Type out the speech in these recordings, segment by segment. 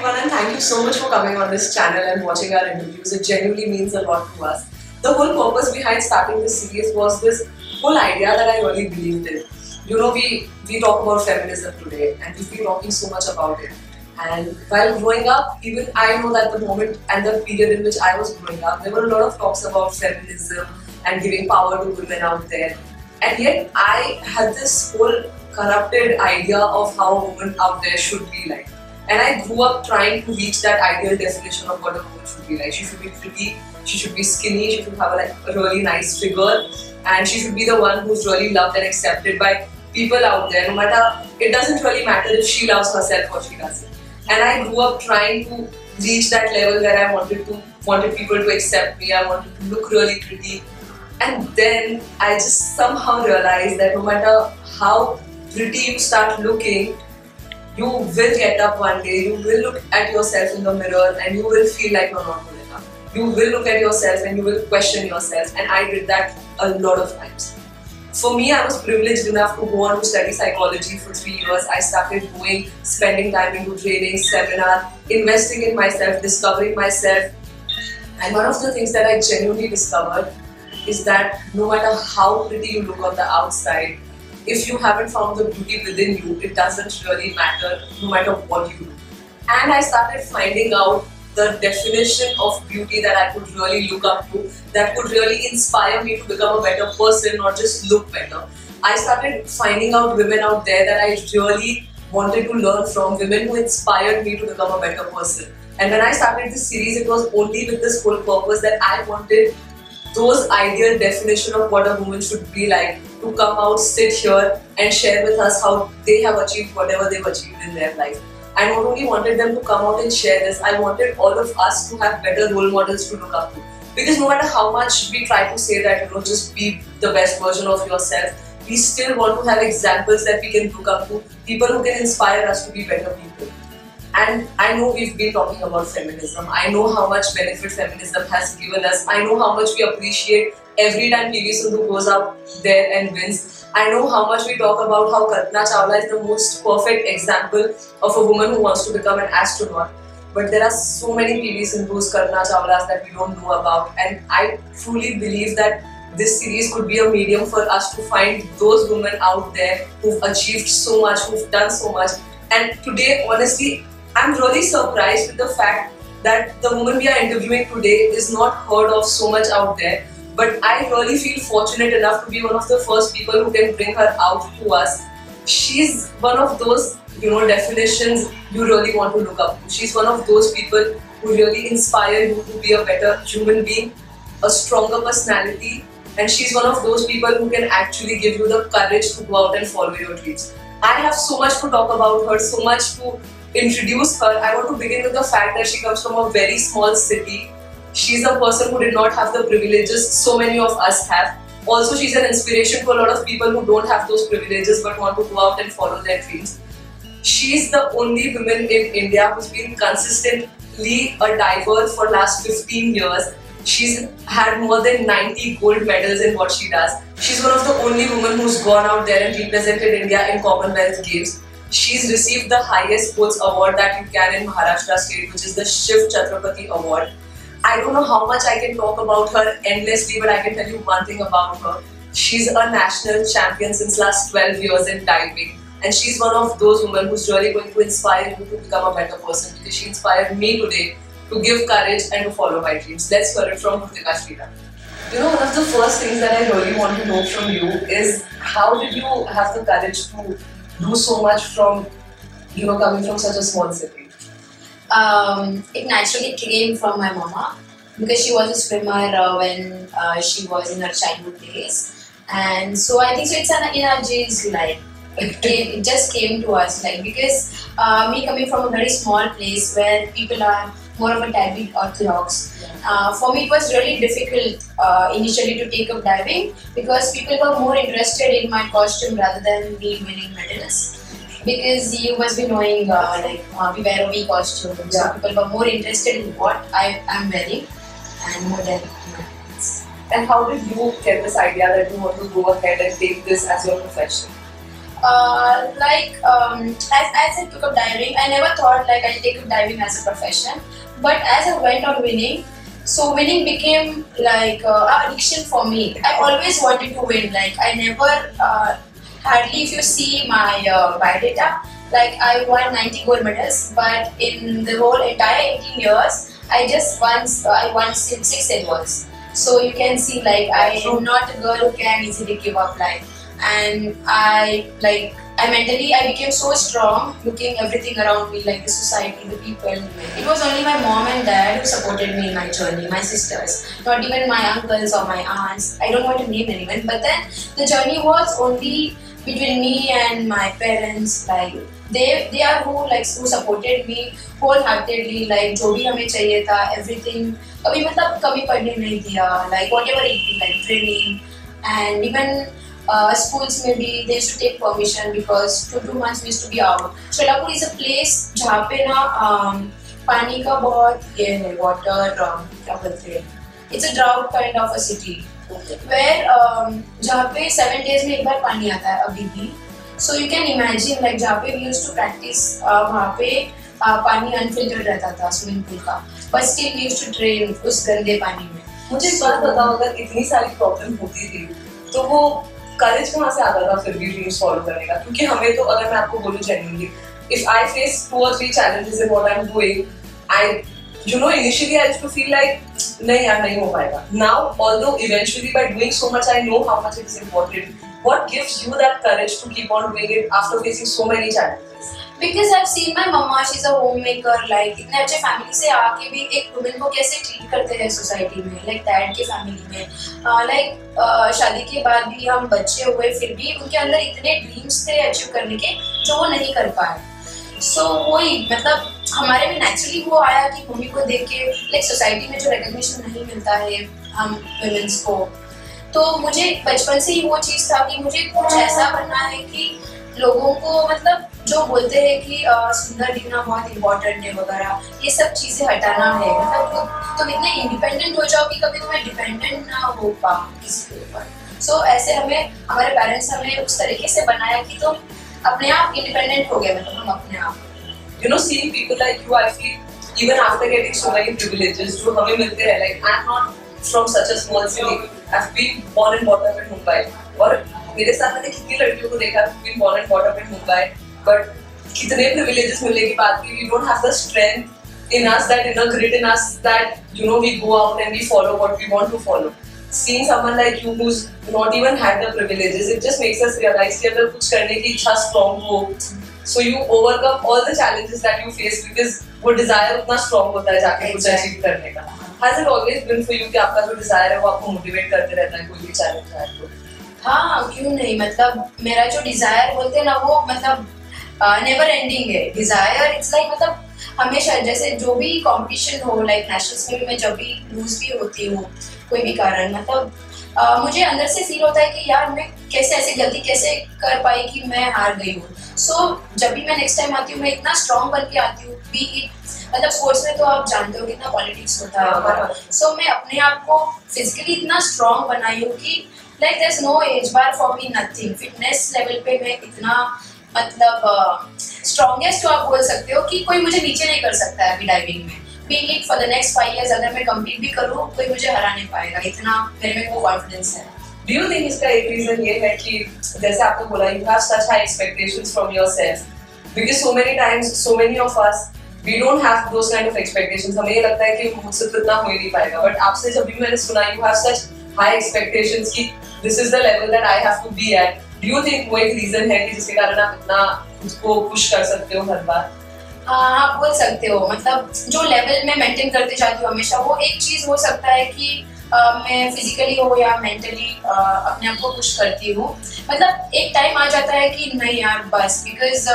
everyone, and thank you so much for coming on this channel and watching our interviews. It genuinely means a lot to us. The whole purpose behind starting this series was this whole idea that I really believed in. You know, we talk about feminism today and we've been talking so much about it. And while growing up, even I know that the moment and the period in which I was growing up, there were a lot of talks about feminism and giving power to women out there. And yet I had this whole corrupted idea of how a woman out there should be like. And I grew up trying to reach that ideal definition of what a woman should be like. She should be pretty, she should be skinny, she should have a really nice figure, and she should be the one who's really loved and accepted by people out there. No matter, it doesn't really matter if she loves herself or she doesn't. And I grew up trying to reach that level where I wanted people to accept me. I wanted to look really pretty. And then I just somehow realized that no matter how pretty you start looking, you will get up one day, you will look at yourself in the mirror and you will feel like you're not good enough. You will look at yourself and you will question yourself, and I did that a lot of times. For me, I was privileged enough to go on to study psychology for 3 years. I started spending time into training, seminar, investing in myself, discovering myself. And one of the things that I genuinely discovered is that no matter how pretty you look on the outside, if you haven't found the beauty within you, it doesn't really matter no matter what you do. And I started finding out the definition of beauty that I could really look up to, that could really inspire me to become a better person, not just look better. I started finding out women out there that I really wanted to learn from, women who inspired me to become a better person. And when I started this series, it was only with this whole purpose that I wanted those ideal definition of what a woman should be like to come out, sit here and share with us how they have achieved whatever they've achieved in their life. I not only wanted them to come out and share this, I wanted all of us to have better role models to look up to. Because no matter how much we try to say that, you know, just be the best version of yourself, we still want to have examples that we can look up to, people who can inspire us to be better people. And I know we've been talking about feminism. I know how much benefit feminism has given us. I know how much we appreciate every time PV Sindhu goes out there and wins. I know how much we talk about how Kalpana Chawla is the most perfect example of a woman who wants to become an astronaut. But there are so many PV Sindhus, Kalpana Chawlas that we don't know about. And I truly believe that this series could be a medium for us to find those women out there who've achieved so much, who've done so much. And today, honestly, I'm really surprised with the fact that the woman we are interviewing today is not heard of so much out there. But I really feel fortunate enough to be one of the first people who can bring her out to us. She's one of those, definitions you really want to look up to. She's one of those people who really inspire you to be a better human being, a stronger personality, and she's one of those people who can actually give you the courage to go out and follow your dreams. I have so much to talk about her, so much to introduce her. I want to begin with the fact that she comes from a very small city. She's a person who did not have the privileges so many of us have. Also, she's an inspiration to a lot of people who don't have those privileges but want to go out and follow their dreams. She's the only woman in India who's been consistently a diver for last 15 years. She's had more than 90 gold medals in what she does. She's one of the only women who's gone out there and represented India in Commonwealth Games. She's received the highest sports award that you can in Maharashtra state, which is the Shiv Chhatrapati Award. I don't know how much I can talk about her endlessly, but I can tell you one thing about her. She's a national champion since last 12 years in diving. And she's one of those women who's really going to inspire you to become a better person, because she inspired me today to give courage and to follow my dreams. Let's hear it from Hrutika Shriram. One of the first things that I really want to know from you is how did you have the courage to do so much from, coming from such a small city? It naturally came from my mama, because she was a swimmer when she was in her childhood days, and so I think so it's in our genes, like it just came to us, like, because me coming from a very small place where people are more of a tad bit orthodox. For me, it was really difficult initially to take up diving, because people were more interested in my costume rather than me winning medals. Because you must be knowing, we wear a V costume, so people were more interested in what I am wearing and more than my medals. And how did you get this idea that you want to go ahead and take this as your profession? As I took up diving, I never thought like I'll take up diving as a profession. But as I went on winning, so winning became like an addiction for me. I always wanted to win. Like I never, hardly if you see my biodata, like I won 90 gold medals, but in the whole entire 18 years, I won six awards. So you can see like I am not a girl who can easily give up. And I mentally I became so strong looking everything around me, like the society, the people. It was only my mom and dad who supported me in my journey, my sisters, not even my uncles or my aunts. I don't want to name anyone, but then the journey was only between me and my parents. Like they are who supported me wholeheartedly. Like जो भी हमें चाहिए था, everything. कभी मतलब कमी पड़ने नहीं दिया. Like whatever it be, like training and even schools maybe they used to take permission because 2 months we used to be out. Sholapur is a place जहाँ पे ना पानी का बहुत ये है, water क्या बोलते हैं, it's a drought kind of a city where जहाँ पे 7 days में एक बार पानी आता है अभी भी. So you can imagine like जहाँ पे we used to practice वहाँ पे पानी unfiltered रहता था swimming pool का, but still we used to train उस गंदे पानी में. मुझे एक बात बताओ, अगर इतनी सारी प्रॉब्लम होती थी तो वो करेज कहाँ से आता था फिर भी ड्रीम्स फॉलो करने का? क्योंकि हमें तो, अगर मैं आपको बोलूं genuinely, if I face 2 or 3 challenges in what I'm doing, initially I used to feel like नहीं यार नहीं हो पाएगा. Now although eventually by doing so much I know how much it is important. What gives you that courage to keep on doing it after facing so many challenges? Because I've seen my mama, she's a homemaker. Like इतने अच्छे family से आके भी एक women को कैसे treat करते हैं सोसाइटी में, like डैड के फैमिली में, शादी के बाद भी हम बच्चे हुए फिर भी उनके अंदर इतने ड्रीम्स थे अचीव करने के जो वो नहीं कर पाए. सो वही मतलब हमारे में नेचुरली वो आया कि मम्मी को देख के लाइक सोसाइटी में जो रिकॉग्निशन नहीं मिलता है हम वुमेन्स को, तो मुझे बचपन से ही वो चीज़ था कि मुझे कुछ ऐसा बनना है कि लोगों को मतलब जो बोलते हैं कि सुंदर दिखना बहुत इम्पोर्टेंट है वगैरह, ये सब चीज़ें हटाना है. मतलब तुम इतने इंडिपेंडेंट हो जाओ कि कभी तुम्हें डिपेंडेंट ना हो पाओ किसी के ऊपर. सो ऐसे हमारे पेरेंट्स हमें उस तरीके से बनाया कि तुम अपने आप इंडिपेंडेंट हो गए. मतलब हम अपने आप seeing people like you, I feel even after getting so many privileges जो हमें मिलते हैं, like I'm not from such a small city. I've been born and brought up in Mumbai. और मेरे साथ मैंने कितनी लड़कियों को देखा been born and brought up in Mumbai, but कितने privileges मिलने के बाद भी we don't have the strength in us, that inner grit in us, that we go out and we follow what we want to follow. Seeing someone like you who's not even had the privileges, it just makes us realize कि अगर कुछ करने की इच्छा strong हो, so you overcome all the challenges that you face because वो desire उतना strong होता है जाके कुछ achieve करने का. Has it always been for you कि आपका जो desire है वो आपको motivate करते रहता है कोई भी challenge आए तो? हाँ, क्यों नहीं. मतलब मेरा जो desire बोलते हैं ना वो मतलब never ending है. Desire it's like मतलब हमेशा जैसे जो भी कंपटीशन हो, लाइक नेशनल्स में भी मैं जब भी लूज भी होती हूँ कोई भी कारण, मतलब मुझे अंदर से फील होता है कि यार मैं कैसे ऐसे गलती कैसे कर पाई कि मैं हार गई हूँ. सो जब भी मैं नेक्स्ट टाइम आती हूँ मैं इतना स्ट्रॉन्ग बन के आती हूँ. मतलब स्पोर्ट्स में तो आप जानते हो कितना पॉलिटिक्स होता है. सो मैं अपने आप को फिजिकली इतना स्ट्रॉन्ग बनाई हूँ कि like there is no age bar for me, nothing. Fitness level पे मैं इतना मतलब स्ट्रॉन्गेस्ट तो आप बोल सकते हो कि कोई मुझे नीचे नहीं कर सकता है अभी डाइविंग में. B it for the next 5 years अगर मैं कम्पीट भी करूँ कोई मुझे हरा नहीं पाएगा, इतना मेरे में वो कॉन्फिडेंस है. Do you think इसका एक रीजन ये है कि जैसे आपने बोला you have such high expectations from yourself, because so many times so many of us we don't have those kind of expectations. हमें ये लगता है कि मुझसे तो इतना हो ही नहीं पाएगा, but आपसे जब भी मैंने सुना you have such high expectations कि this is the level that I have to be at. Do you think वो एक रीजन है कि जिसके कारण आप इतना खुद को पुश कर सकते हो हर बार? हाँ, आप बोल सकते हो. मतलब जो लेवल में मेंटेन करते जाती हूँ हमेशा, वो एक चीज हो सकता है कि मैं फिजिकली हो या मेंटली अपने आप को पुश करती हूँ. मतलब एक टाइम आ जाता है कि नहीं यार बस, बिकॉज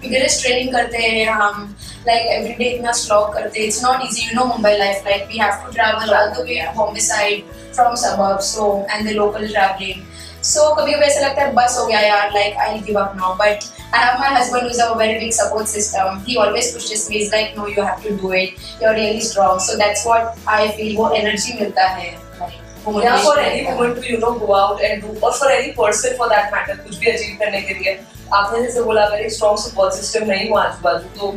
विगरस ट्रेनिंग करते हैं हम, लाइक एवरीडे इतना स्लॉग करते हैं. It's not easy, Mumbai life, like we have to travel all the way Bombay side from suburbs, so and the local travelling. So कभी कभी ऐसा लगता है बस हो गया यार, like I'll give up now. But I have my husband who's a very big support system. He always pushes me. He's like, no, you have to do it. You're really strong. So that's what I feel. वो energy मिलता है. Yeah, for any woman to go out and do, or for any person for that matter, कुछ भी achieve करने के लिए आपने जैसे बोला अगर एक स्ट्रॉन्ग सपोर्ट सिस्टम नहीं हो आजू बाजू तो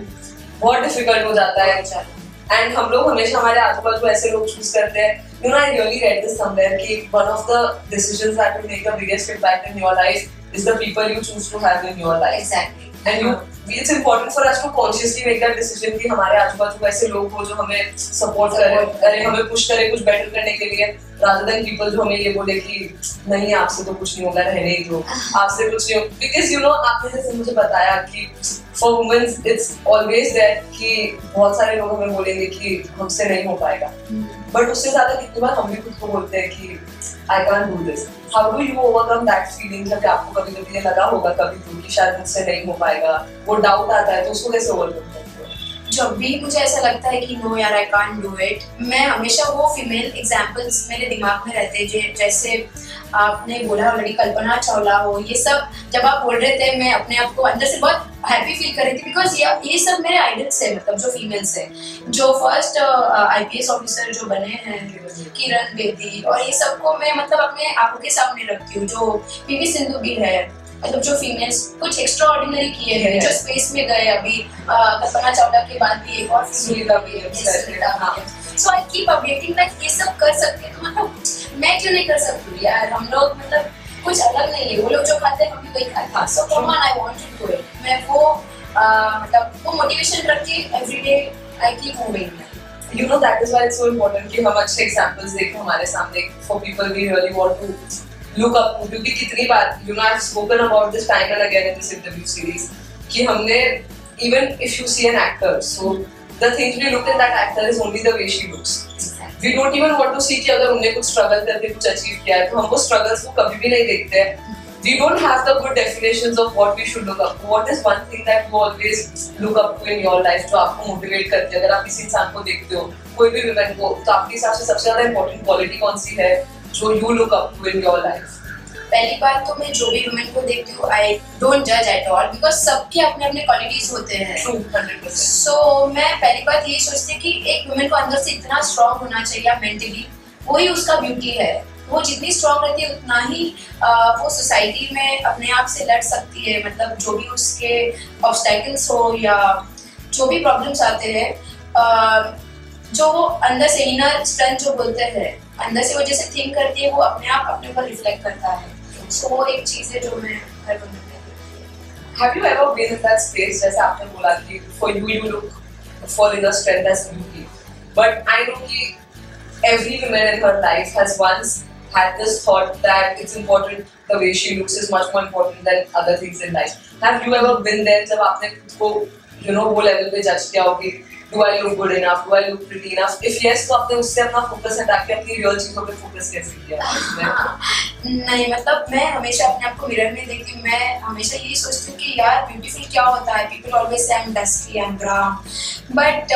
बहुत डिफिकल्ट हो जाता है। एंड हम लोग हमेशा हमारे आजू बाजू ऐसे लोग चूज करते हैं। I really read this somewhere कि one of the decisions that will make the biggest impact in your life is the people you choose to have in your life. Exactly. And it's important for us to consciously make that decision कि हमारे आजू बाजू ऐसे लोग हो जो हमें support करे, हमें पुश करे कुछ बेटर करने के लिए, rather than people जो हमें ये बोले कि नहीं आपसे तो कुछ नहीं होगा, रहने ही दो, आपसे कुछ नहीं होगा। Because आपने जैसे मुझे बताया कि for women it's always that कि बहुत सारे लोग हमें बोलेंगे कि हमसे नहीं हो पाएगा, बट उससे ज्यादा कितनी बार हम भी खुद को बोलते हैं कि I can't do this. How do you overcome that feeling जब आपको कभी कभी ये लगा होगा कभी तो कि शायद मुझसे नहीं हो पाएगा, वो डाउट आता है, तो उसको कैसे ओवरकम करते हो? जब भी मुझे ऐसा लगता है कि नो यार आई कांट डू इट, मैं हमेशा वो फीमेल एग्जांपल्स मेरे दिमाग में रहते हैं जैसे आपने बोला ऑलरेडी कल्पना चावला हो, ये सब जब आप बोल रहे थे मैं अपने आप को अंदर से बहुत हैप्पी फील कर रही थी बिकॉज ये सब मेरे आइडल्स है, मतलब जो फीमेल्स है, जो फर्स्ट आईपीएस ऑफिसर जो बने हैं किरण बेदी, और ये सबको मैं मतलब अपने आंखों के सामने रखती हूँ। जो पीवी सिंधु भी है, मतलब जो फीमेल्स कुछ एक्स्ट्रा ऑर्डिनरी किए हैं, जो स्पेस में गए, अभी कल्पना चावला के बाद भी एक और फीमेल भी है। So I keep updating like ये सब कर सकते हैं तो मतलब मैं क्यों नहीं कर सकती यार, हम लोग मतलब कुछ अलग नहीं है, वो लोग जो खाते हैं हम भी वही खाते हैं। So come on I want to do it, मैं वो मतलब वो मोटिवेशन रख के everyday I keep moving. that is why it's so important कि हम अच्छे एग्जांपल्स देखें हमारे सामने for people we really want to look up to, क्योंकि कितनी बार I've spoken about this time and again in this interview series कि हमने even if you see an actor, so the things we look at that actor is only the way she looks. We don't even want to see कि अगर उन्हें कुछ struggle करके कुछ achieve किया है तो हम वो स्ट्रगल्स को कभी भी नहीं देखते हैं। We don't have the good definitions of what we should look up to. What is one thing that you always look up to in your life जो आपको मोटिवेट करती है? अगर आप किसी इंसान को देखते हो, कोई भी विमेन को, तो आपके हिसाब से सबसे ज्यादा इम्पोर्टेंट क्वालिटी कौन सी है जो you look up to in your life? पहली बात तो मैं जो भी वुमेन को देखती हूँ आई डोंट जज एट ऑल बिकॉज सबके अपने अपने क्वालिटीज होते हैं। True, 100%. सो मैं पहली बात यही सोचती हूँ कि एक वुमेन को अंदर से इतना स्ट्रांग होना चाहिए मेंटली, वही उसका ब्यूटी है। वो जितनी स्ट्रांग रहती है उतना ही वो सोसाइटी में अपने आप से लड़ सकती है, मतलब जो भी उसके ऑब्स्टैकल्स हो या जो भी प्रॉब्लम्स आते हैं, जो वो अंदर से इनर स्ट्रेंथ जो बोलते हैं, अंदर से वो जैसे थिंक करती है वो अपने आप अपने ऊपर रिफ्लेक्ट करता है। सो वो एक चीज़ है जो मैं हर बंदे में। Have you ever been in that space जैसे आपने बोला कि for you look for inner strength as beauty, but I know कि every woman in her life has once had this thought that it's important the way she looks is much more important than other things in life. Have you ever been there जब आपने खुद को वो level पे जज किया हो कि do I look good enough, do I look pretty enough? If yes, तो आपने उससे अपना फोकस हटा के अपनी रियल चीजों पे फोकस कैसे किया? नहीं, मतलब मैं हमेशा अपने आप को मिरर में देखती हूँ, मैं हमेशा यही सोचती हूँ कि यार ब्यूटीफुल क्या होता है। People always say I am dusty, I am brown, but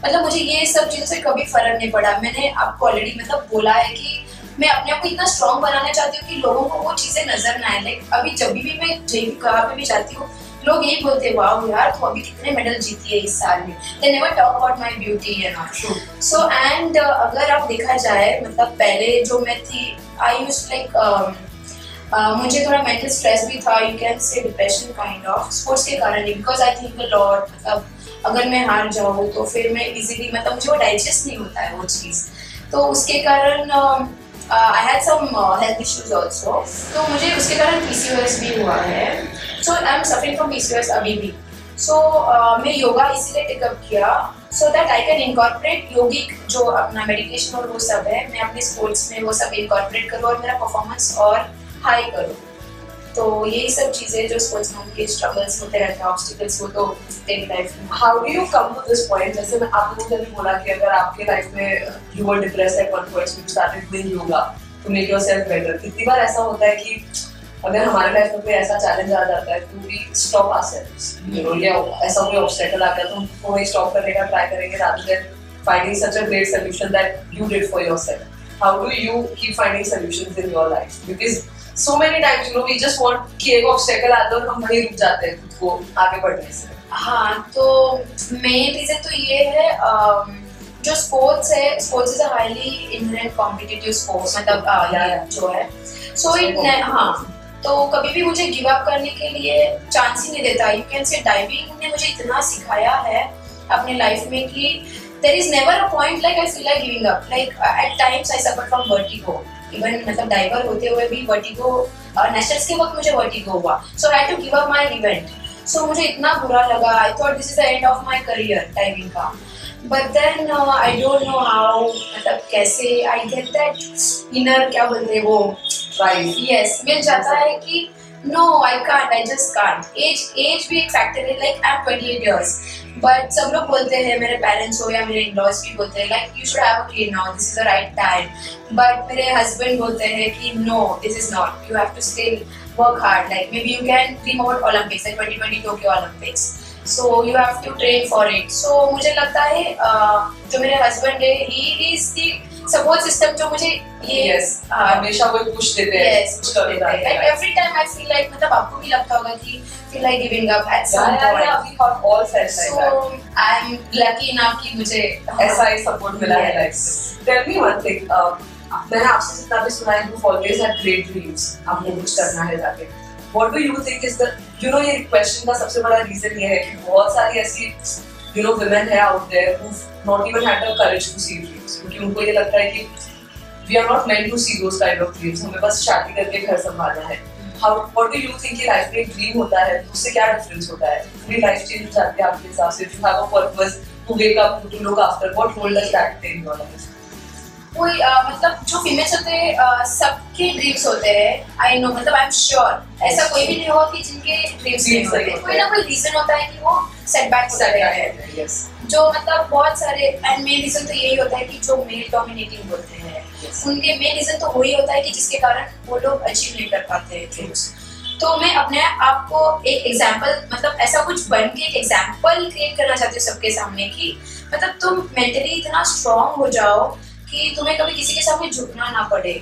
मतलब मुझे ये सब चीज़ों से कभी फर्क नहीं पड़ा। मैंने आपको ऑलरेडी मतलब बोला है कि मैं अपने आप को इतना स्ट्रॉन्ग बनाना चाहती हूँ कि लोगों को वो चीज़ें नजर ना आए। लाइक अभी जब भी मैं कहाँ पे भी जाती हूँ लोग यही बोलते हैं वाओ यार तू अभी कितने मेडल जीती है इस साल में। They never talk about my beauty and all. So and अगर आप देखा जाए मतलब पहले जो मैं थी I used like मुझे थोड़ा मेंटल स्ट्रेस भी था, you can say depression kind of, sports के कारण ही, because I think a lot. मतलब अगर मैं हार जाऊँ तो फिर मैं इजीली मतलब मुझे वो डाइजेस्ट नहीं होता है वो चीज़, तो उसके कारण I had some health issues also, तो मुझे उसके कारण PCOS भी हुआ है। So I am suffering from PCOS अभी भी। सो मैं योगा इसीलिए टेकअप किया so that I can incorporate yogic जो अपना मेडिटेशन और वो सब है, मैं अपने स्पोर्ट्स में वो सब इनकॉर्पोरेट करूँ और मेरा परफॉर्मेंस और हाई करूँ। तो यही सब चीज़ें जो स्पोर्ट्समैन के स्ट्रगल्स होते रहते हैं, ऑब्स्टिकल्स, वो तो डेली लाइफ में। How do you come to this point? जैसे मैं आपने मुझे अभी बोला कि अगर आपके लाइफ में you were depressed at one point, you started doing yoga to make yourself better. कितनी बार ऐसा होता है कि अगर हमारे लाइफ में कोई ऐसा चैलेंज आ जाता है तो वी स्टॉप आवरसेल्व्स, या ऐसा कोई ऑब्स्टेकल आता है तो हम वही स्टॉप करने का ट्राई करेंगे rather than finding such a great solution that you did for yourself. How do you keep finding solutions in your life? Because so many times we just want कि एक ऑब्स्टेकल आता है और हम वहीं रुक जाते हैं खुद को आगे बढ़ने से। हाँ, तो मेन रीजन तो ये है जो स्पोर्ट्स है, sports is a highly inherent competitive sports, मतलब जो है सो इट हाँ, तो कभी भी मुझे गिव अप करने के लिए चांस ही नहीं देता। यू कैन से डाइविंग ने मुझे इतना सिखाया है अपने लाइफ में कि there is never a point like I feel like giving up. Like at times I suffer from vertigo. Even मतलब डाइवर होते हुए भी वर्टिगो, नेशनल्स के वक्त मुझे वर्टिगो हुआ, so I had to give up my event. So मुझे इतना बुरा लगा, I thought this is the end of my career diving का, but then I don't know how, मतलब कैसे I get that inner क्या बोलते हैं वो right, yes, मिल जाता है कि no I can't, I just can't. Age भी एक फैक्टर है, like I'm 28 years, but सब लोग बोलते हैं, मेरे पेरेंट्स हो या मेरे इन-लॉज भी बोलते हैं like you should have a kid now, this is the right time, but मेरे हस्बैंड बोलते हैं कि no, this is not, you have to still work hard, like maybe you can dream about Olympics, like 2020 Tokyo Olympics, so you have to train for it. So मुझे लगता है जो मेरे husband है, he is the support system जो मुझे ये हमेशा वो पुश देते हैं, push देते हैं, like every time I feel like, मतलब आपको भी लगता होगा कि feel like giving up at some point. We have all felt like that. So I'm lucky enough कि मुझे ऐसा ही support मिला है life में. Tell me one thing, मैंने आपसे जितना भी सुना है, you've always had great dreams, आपको कुछ करना है जाके. What do you think is the, you know, ये question का सबसे बड़ा reason ये है कि बहुत सारी ऐसी, you know, women है out there who've not even had the courage to see dreams, क्योंकि उनको ये लगता है कि we are not meant to see those kind of dreams, हमें बस शादी करके घर संभालना है. How, what do you think ये life में एक dream होता है, उससे क्या difference होता है? पूरी life change हो जाती है आपके हिसाब से. If you have a purpose to wake up, to look after, what role does that play in your life? कोई मतलब जो फीमेल्स होते हैं सबके ड्रीम्स होते हैं, आई नो, मतलब आई एम श्योर ऐसा कोई भी नहीं होगा कि जिनके ड्रीम्स नहीं होते, कोई ना कोई रीजन होता है कि वो सेटबैक होते हैं, जो मतलब बहुत सारे, एंड मेन रीजन तो यही होता है कि जो मेल डोमिनेटिंग होते हैं उनके मेन रीजन तो वही होता है कि जिसके कारण वो लोग अचीव नहीं कर पाते हैं ड्रीम्स. तो मैं अपने आप को एक एग्जाम्पल, मतलब ऐसा कुछ बन के एक एग्जाम्पल क्रिएट करना चाहती हूँ सबके सामने कि मतलब तुम मेंटली इतना स्ट्रांग हो जाओ कि तुम्हें कभी किसी के सामने झुकना ना पड़े.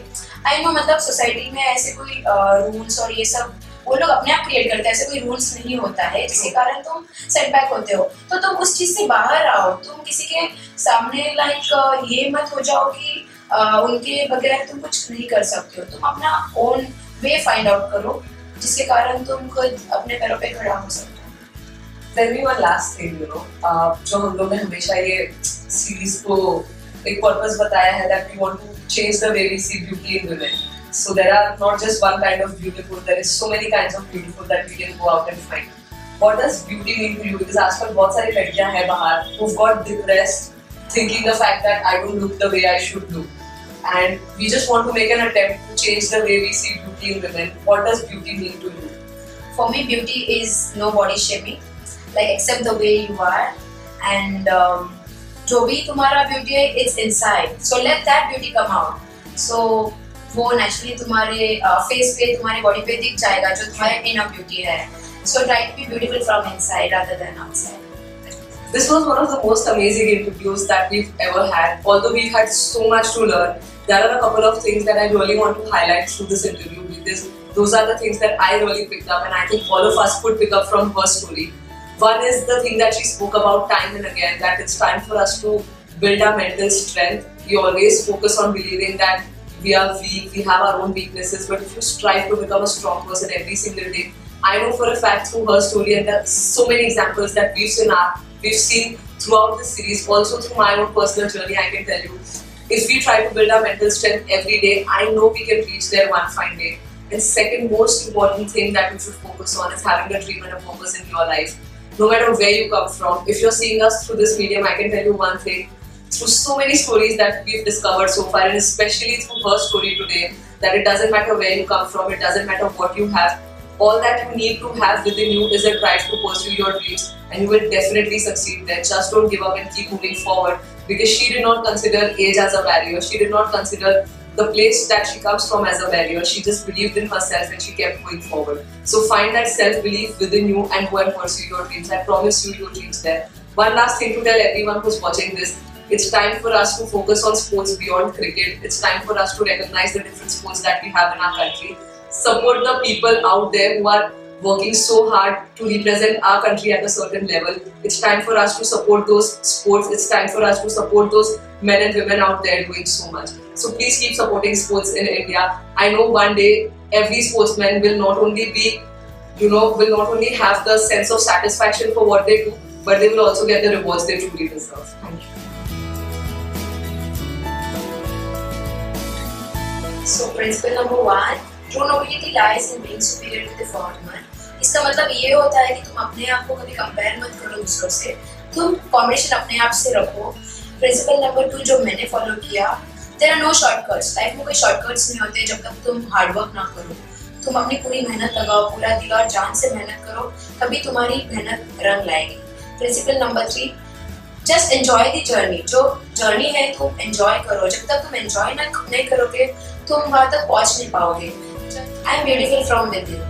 आई नो, मतलब सोसाइटी में ऐसे कोई रूल्स और ये सब वो लोग अपने आप क्रिएट करते हैं, ऐसे कोई रूल्स नहीं होता है जिसके कारण तुम सेटबैक होते हो. तो तुम उस चीज से बाहर आओ, तुम किसी के सामने लाइक ये मत हो जाओ कि उनके बगैर तुम कुछ नहीं कर सकते हो. तुम अपना ओन वे फाइंड आउट करो जिसके कारण तुम खुद अपने पैरों पे खड़ा हो सकते हो. Tell me one last thing, you know, जो हम लोग ने हमेशा ये सीरीज को एक पर्पस बताया है that we want to change the way we see beauty in women. So there are not just one kind of beautiful, there is so many kinds of beautiful that we can go out and find. What does beauty mean to you? Because आजकल बहुत सारी लड़कियां हैं बाहर who've got depressed, thinking the fact that I don't look the way I should look, and we just want to make an attempt to change the way we see beauty in women. What does beauty mean to you? For me, beauty is no body shaming, like accept the way you are, and जो भी तुम्हारा beauty है it's inside, so let that beauty come out. So वो naturally तुम्हारे face पे, तुम्हारी body पे दिख जाएगा जो तुम्हारे इनर ब्यूटी है. So try to be beautiful from inside rather than outside. This was one of the most amazing interviews that we've ever had. Although we've had so much to learn, there are a couple of things that I really want to highlight through this interview because those are the things that I really picked up, and I think all of us could pick up from her story. One is the thing that she spoke about time and again, that it's time for us to build our mental strength. We always focus on believing that we are weak, we have our own weaknesses, but if you strive to become a strong person every single day, I know for a fact through her story, and there are so many examples that we've seen throughout the series, also through my own personal journey, I can tell you, if we try to build our mental strength every day, I know we can reach there one fine day. And second most important thing that we should focus on is having a dream and a purpose in your life. No matter where you come from, if you're seeing us through this medium, I can tell you one thing. Through so many stories that we've discovered so far, and especially through her story today, that it doesn't matter where you come from, it doesn't matter what you have, all that you need to have within you is a drive to pursue your dreams, and you will definitely succeed there. Just don't give up and keep moving forward, because she did not consider age as a barrier, she did not consider the place that she comes from as a barrier. She just believed in herself and she kept going forward. So find that self-belief within you and go and pursue your dreams. I promise you, you'll reach there. One last thing to tell everyone who's watching this. It's time for us to focus on sports beyond cricket. It's time for us to recognize the different sports that we have in our country. Support the people out there who are working so hard to represent our country at a certain level. It's time for us to support those sports. It's time for us to support those men and women out there doing so much. So please keep supporting sports in India. I know one day every sportsman will not only be, will not only have the sense of satisfaction for what they do, but they will also get the rewards they truly deserve. Thank you. So principle number 1, true nobility lies in being superior to the foreigner. इसका मतलब ये होता है कि तुम अपने आप को कभी कंपेयर मत करो दूसरों से, तुम कॉम्पिटिशन अपने आप से रखो. प्रिंसिपल नंबर 2 जो मैंने फॉलो किया, there are no shortcuts. Life में कोई शॉर्टकट्स नहीं होते जब तक तुम हार्ड वर्क ना करो. तुम अपनी पूरी मेहनत लगाओ, पूरा दिल और जान से मेहनत करो, तभी तुम्हारी मेहनत रंग लाएगी. Principle number 3, just enjoy the journey. जो जर्नी है तुम एंजॉय करो. जब तक तुम एंजॉय नहीं करोगे तुम वहाँ तक पहुँच नहीं पाओगे. I am beautiful from with in.